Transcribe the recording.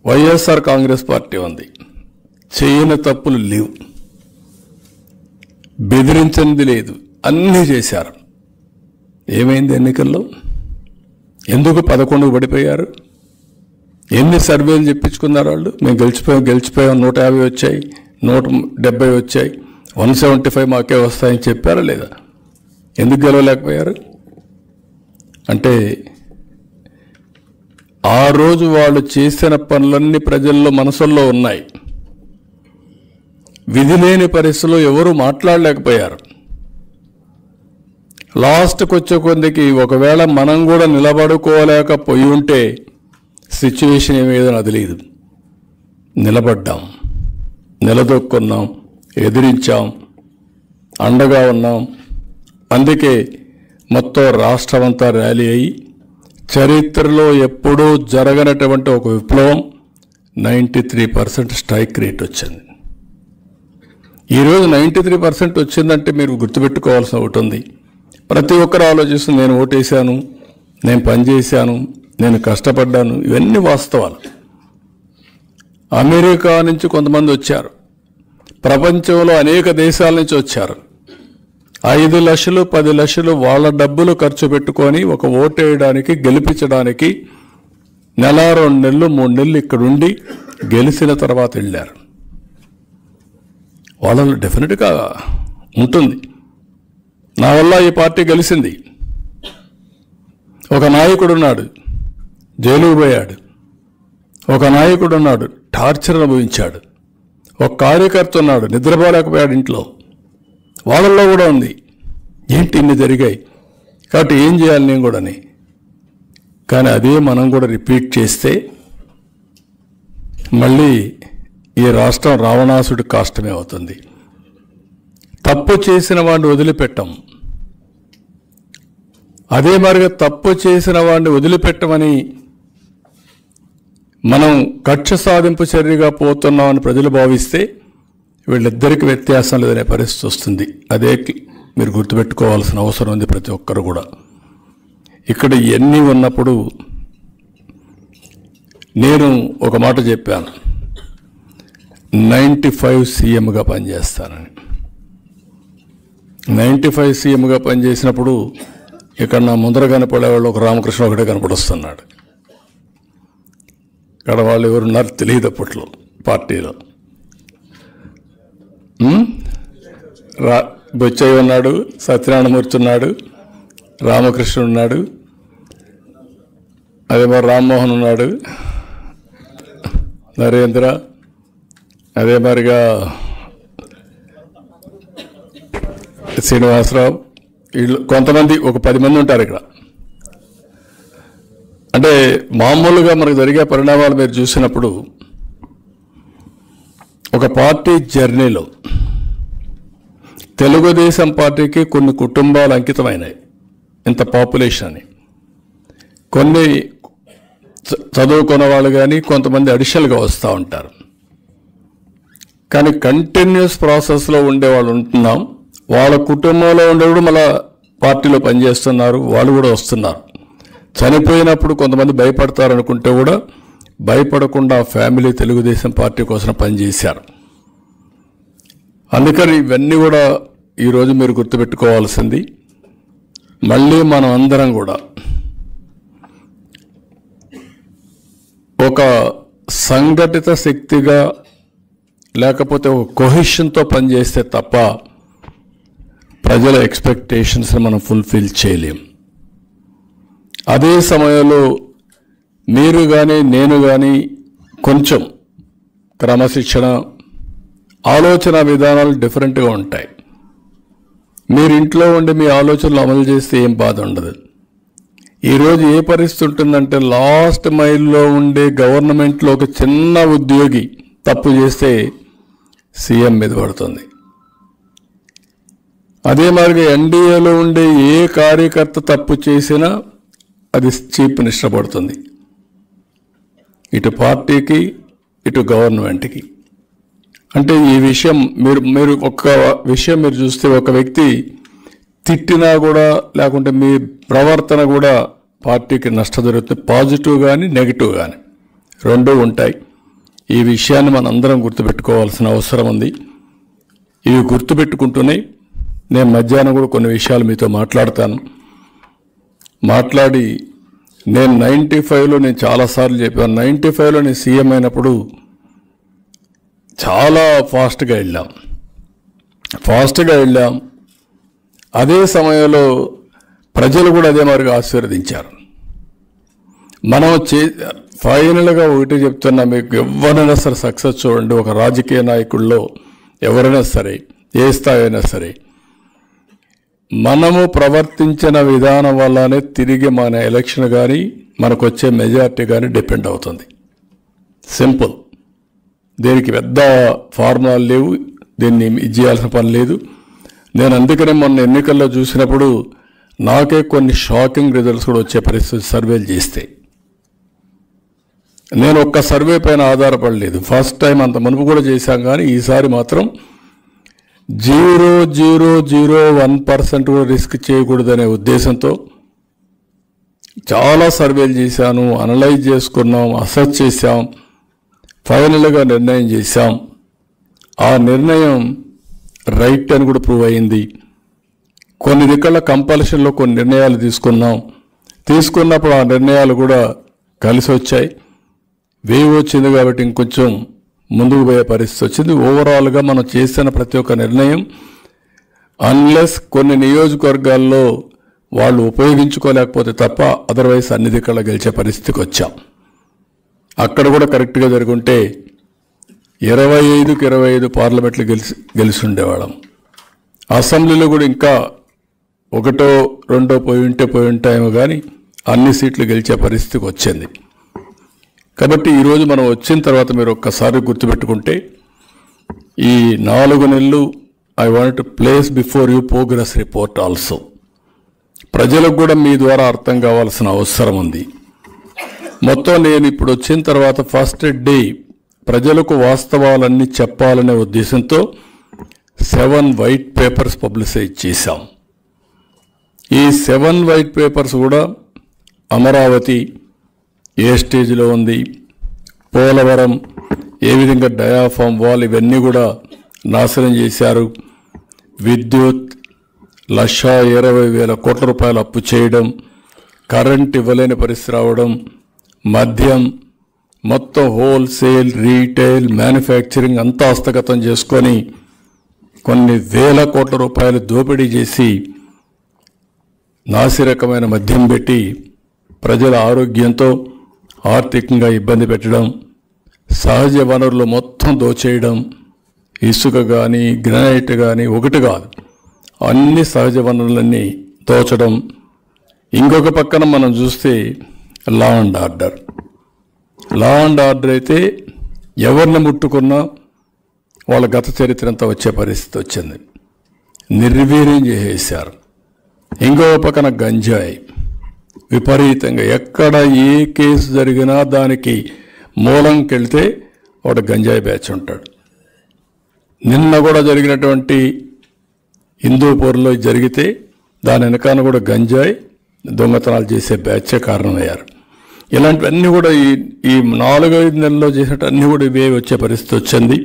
YSR Congress party ఉంది, చేయని తప్పులు లేవు, బెదిరించింది లేదు, అన్నీ చేశారు. ఏమైంది ఎన్నికల్లో? ఎందుకు 11 పడిపోయారు? ఎన్ని సర్వేలు చెప్పించుకున్నారు వాళ్ళు? మేము గెలిచిపోయాం 150 వచ్చాయి, 170 వచ్చాయి, 175 మాకే వస్తాయని చెప్పారా లేదా? ఎందుకు గెలవలేకపోయారు? అంటే ఆ రోజు వాళ్ళు చేసిన పనులన్నీ ప్రజల్లో మనసుల్లో ఉన్నాయి. విధి లేని పరిస్థితుల్లో ఎవరు మాట్లాడలేకపోయారు. లాస్ట్కి వచ్చే కొందికి ఒకవేళ మనం కూడా నిలబడుకోలేకపోయి ఉంటే సిచ్యువేషన్ ఏమేదో నాకు తెలియదు. నిలబడ్డాం, నిలదొక్కున్నాం, ఎదిరించాం, అండగా ఉన్నాం. అందుకే మొత్తం రాష్ట్రం అంతా ర్యాలీ అయ్యి చరిత్రలో ఎప్పుడూ జరగనటువంటి ఒక విప్లవం 93% స్ట్రైక్ రేట్ వచ్చింది. ఈరోజు 93% వచ్చిందంటే మీరు గుర్తుపెట్టుకోవాల్సిన ఒకటి ఉంది. ప్రతి ఒక్కరు ఆలోచిస్తుంది, నేను ఓటేశాను, నేను పనిచేశాను, నేను కష్టపడ్డాను. ఇవన్నీ వాస్తవాలు. అమెరికా నుంచి కొంతమంది వచ్చారు, ప్రపంచంలో అనేక దేశాల నుంచి వచ్చారు. 5 లక్షలు 10 లక్షలు వాళ్ళ డబ్బులు ఖర్చు పెట్టుకొని ఒక ఓటేయడానికి, గెలిపించడానికి నెల 2 నెలలు 3 నెలలు ఇక్కడుండి గెలిచిన తర్వాత వెళ్ళారు. వాళ్ళలో డెఫినెట్గా ఉంటుంది, నా వల్ల ఈ పార్టీ గెలిచింది. ఒక నాయకుడు ఉన్నాడు, జైలుకు పోయాడు. ఒక నాయకుడు ఉన్నాడు, టార్చర్ అనుభవించాడు. ఒక కార్యకర్త ఉన్నాడు, నిద్రపోలేకపోయాడు ఇంట్లో. వాళ్ళల్లో కూడా ఉంది, ఏంటి ఇన్ని జరిగాయి కాబట్టి ఏం చేయాలి నేను కూడాని. కానీ అదే మనం కూడా రిపీట్ చేస్తే మళ్ళీ ఈ రాష్ట్రం రావణాసుడి కాష్టమే అవుతుంది. తప్పు చేసిన వాడిని వదిలిపెట్టం. అదే మరిగా తప్పు చేసిన వాడిని వదిలిపెట్టమని మనం కక్ష సాధింపు చర్యగా పోతున్నామని ప్రజలు భావిస్తే వీళ్ళిద్దరికి వ్యత్యాసం లేదనే పరిస్థితి వస్తుంది. అదే మీరు గుర్తుపెట్టుకోవాల్సిన అవసరం ఉంది ప్రతి ఒక్కరు కూడా. ఇక్కడ ఇవన్నీ ఉన్నప్పుడు నేను ఒక మాట చెప్పాను, 95 సీఎంగా పనిచేస్తానని. 95 సీఎంగా పనిచేసినప్పుడు ఇక్కడ నా ముందర కనపడేవాళ్ళు ఒక రామకృష్ణ ఒకటే కనపడొస్తున్నాడు. ఇక్కడ వాళ్ళు ఎవరున్నారు తెలియదు అప్పట్లో పార్టీలో. బొచ్చయ్య ఉన్నాడు, సత్యనారాయణమూర్తి ఉన్నాడు, రామకృష్ణ ఉన్నాడు, అదే మరి రామ్మోహన్ ఉన్నాడు, నరేంద్ర, అదే మరిగా శ్రీనివాసరావు, వీళ్ళు కొంతమంది ఒక 10 మంది ఉంటారు ఇక్కడ. అంటే మామూలుగా మనకు జరిగే పరిణామాలు మీరు చూసినప్పుడు ఒక పార్టీ జర్నీలో తెలుగుదేశం పార్టీకి కొన్ని కుటుంబాలు అంకితమైనాయి, ఇంత పాపులేషన్ అని. కొన్ని చదువుకున్న వాళ్ళు కానీ కొంతమంది అడిషనల్గా వస్తూ ఉంటారు. కానీ కంటిన్యూస్ ప్రాసెస్లో ఉండేవాళ్ళు ఉంటున్నాం. వాళ్ళ కుటుంబంలో ఉండేవాడు మళ్ళా పార్టీలో పనిచేస్తున్నారు, వాళ్ళు కూడా వస్తున్నారు. చనిపోయినప్పుడు కొంతమంది భయపడతారు అనుకుంటే కూడా భయపడకుండా ఫ్యామిలీ తెలుగుదేశం పార్టీ కోసం పనిచేశారు. అందుకని ఇవన్నీ కూడా ఈరోజు మీరు గుర్తుపెట్టుకోవాల్సింది. మళ్ళీ మనం అందరం కూడా ఒక సంఘటిత శక్తిగా లేకపోతే ఒక కొహెషన్తో పనిచేస్తే తప్ప ప్రజల ఎక్స్పెక్టేషన్స్ని మనం ఫుల్ఫిల్ చేయలేం. అదే సమయంలో మీరు కానీ నేను కానీ కొంచెం క్రమశిక్షణ, ఆలోచన విధానాలు డిఫరెంట్గా ఉంటాయి. మీరు ఇంట్లో ఉండి మీ ఆలోచనలు అమలు చేస్తే ఏం బాధ ఉండదు. ఈరోజు ఏ పరిస్థితి ఉంటుందంటే లాస్ట్ మైల్లో ఉండే గవర్నమెంట్లో ఒక చిన్న ఉద్యోగి తప్పు చేస్తే సీఎం మీద పడుతుంది. అదే మాదిరిగా ఎన్డీఏలో ఉండే ఏ కార్యకర్త తప్పు చేసినా అది చీఫ్ మినిస్టర్ పడుతుంది, ఇటు పార్టీకి ఇటు గవర్నమెంట్కి. అంటే ఈ విషయం మీరు ఒక్క విషయం మీరు చూస్తే, ఒక వ్యక్తి తిట్టినా కూడా లేకుంటే మీ ప్రవర్తన కూడా పార్టీకి నష్టం జరుగుతుంది. పాజిటివ్ కానీ నెగిటివ్ కానీ రెండూ ఉంటాయి. ఈ విషయాన్ని మనందరం గుర్తుపెట్టుకోవాల్సిన అవసరం ఉంది. ఇవి గుర్తుపెట్టుకుంటూనే నేను మధ్యాహ్నం కూడా కొన్ని విషయాలు మీతో మాట్లాడి నేను 95లో నేను చాలాసార్లు చెప్పాను. 95లో నేను సీఎం అయినప్పుడు చాలా ఫాస్ట్గా వెళ్ళాం. అదే సమయంలో ప్రజలు కూడా అదే మరిగా ఆశీర్వదించారు. మనం ఫైనల్గా ఒకటి చెప్తున్నా, మీకు ఎవరైనా సరే సక్సెస్ చూడండి, ఒక రాజకీయ నాయకుల్లో ఎవరైనా సరే, ఏ స్థాయి అయినా సరే, మనము ప్రవర్తించిన విధానం వల్లనే తిరిగి మన ఎలక్షన్ కానీ మనకు వచ్చే మెజార్టీ కానీ డిపెండ్ అవుతుంది. సింపుల్. దీనికి పెద్ద ఫార్ములాలు లేవు, దీన్ని ఇది చేయాల్సిన పని లేదు. నేను అందుకనే మొన్న ఎన్నికల్లో చూసినప్పుడు నాకే కొన్ని షాకింగ్ రిజల్ట్స్ కూడా వచ్చే పరిస్థితి సర్వేలు చేస్తే. నేను ఒక్క సర్వే పైన ఆధారపడలేదు. ఫస్ట్ టైం అంత మునుపు కూడా చేశాం, కానీ ఈసారి మాత్రం 0.001% కూడా రిస్క్ చేయకూడదనే ఉద్దేశంతో చాలా సర్వేలు చేశాను, అనలైజ్ చేసుకున్నాం, అసెస్ చేశాం, ఫైనల్గా నిర్ణయం చేశాం. ఆ నిర్ణయం రైట్ అని కూడా ప్రూవ్ అయింది. కొన్ని దిక్కల కంపల్షన్లో కొన్ని నిర్ణయాలు తీసుకున్నప్పుడు ఆ నిర్ణయాలు కూడా కలిసి వచ్చాయి. వేవ్ వచ్చింది కాబట్టి ఇంకొంచెం ముందుకు పోయే పరిస్థితి వచ్చింది. ఓవరాల్గా మనం చేసిన ప్రతి ఒక్క నిర్ణయం అన్లెస్ కొన్ని నియోజకవర్గాల్లో వాళ్ళు ఉపయోగించుకోలేకపోతే తప్ప అదర్వైజ్ అన్ని దిక్కల గెలిచే పరిస్థితికి వచ్చాం. అక్కడ కూడా కరెక్ట్గా జరుగుంటే 25కి 25 పార్లమెంట్లు గెలిచి ఉండేవాళ్ళం. అసెంబ్లీలో కూడా ఇంకా 1, 2 పోయి ఉంటాయేమో కానీ అన్ని సీట్లు గెలిచే పరిస్థితికి వచ్చింది. కాబట్టి ఈరోజు మనం వచ్చిన తర్వాత మీరు ఒక్కసారి గుర్తుపెట్టుకుంటే, ఈ 4 నెలలు I want to place before you progress report also. ప్రజలకు కూడా మీ ద్వారా అర్థం కావాల్సిన అవసరం ఉంది. మొత్తం నేను ఇప్పుడు వచ్చిన తర్వాత ఫస్ట్ డే ప్రజలకు వాస్తవాలన్నీ చెప్పాలనే ఉద్దేశంతో 7 వైట్ పేపర్స్ పబ్లిసైజ్ చేశాం. ఈ 7 వైట్ పేపర్స్ కూడా అమరావతి ఏ స్టేజ్లో ఉంది, పోలవరం ఏ విధంగా డయాఫామ్ వాల్ ఇవన్నీ కూడా నాశనం చేశారు, విద్యుత్ 1,20,000 కోట్ల రూపాయలు అప్పు చేయడం, కరెంట్ ఇవ్వలేని పరిస్థితి రావడం, మద్యం మొత్తం హోల్సేల్, రీటైల్, మ్యానుఫ్యాక్చరింగ్ అంతా హస్తగతం చేసుకొని కొన్ని వేల కోట్ల రూపాయలు దోపిడీ చేసి నాసిరకమైన మద్యం పెట్టి ప్రజల ఆరోగ్యంతో ఆర్థికంగా ఇబ్బంది పెట్టడం, సహజ వనరులు మొత్తం దోచేయడం, ఇసుక కానీ గ్రానైట్ కానీ ఒకటి కాదు అన్ని సహజ వనరులన్నీ దోచడం. ఇంకొక పక్కన మనం చూస్తే లా అండ్ ఆర్డర్ అయితే ఎవరిని ముట్టుకున్నా వాళ్ళ గత చరిత్ర అంతా వచ్చే పరిస్థితి వచ్చింది. నిర్వీర్యం చేసేశారు. ఇంకొక పక్కన గంజాయి విపరీతంగా, ఎక్కడ ఏ కేసు జరిగినా దానికి మూలంకి వెళ్తే వాడు గంజాయి బ్యాచ్ ఉంటాడు. నిన్న కూడా జరిగినటువంటి హిందూపూర్లో జరిగితే దాని వెనకాల కూడా గంజాయి దొంగతనాలు చేసే బ్యాచే కారణమయ్యారు. ఇలాంటివన్నీ కూడా ఈ 4-5 నెలల్లో చేసినట్టు అన్నీ కూడా ఇవే వచ్చే పరిస్థితి వచ్చింది.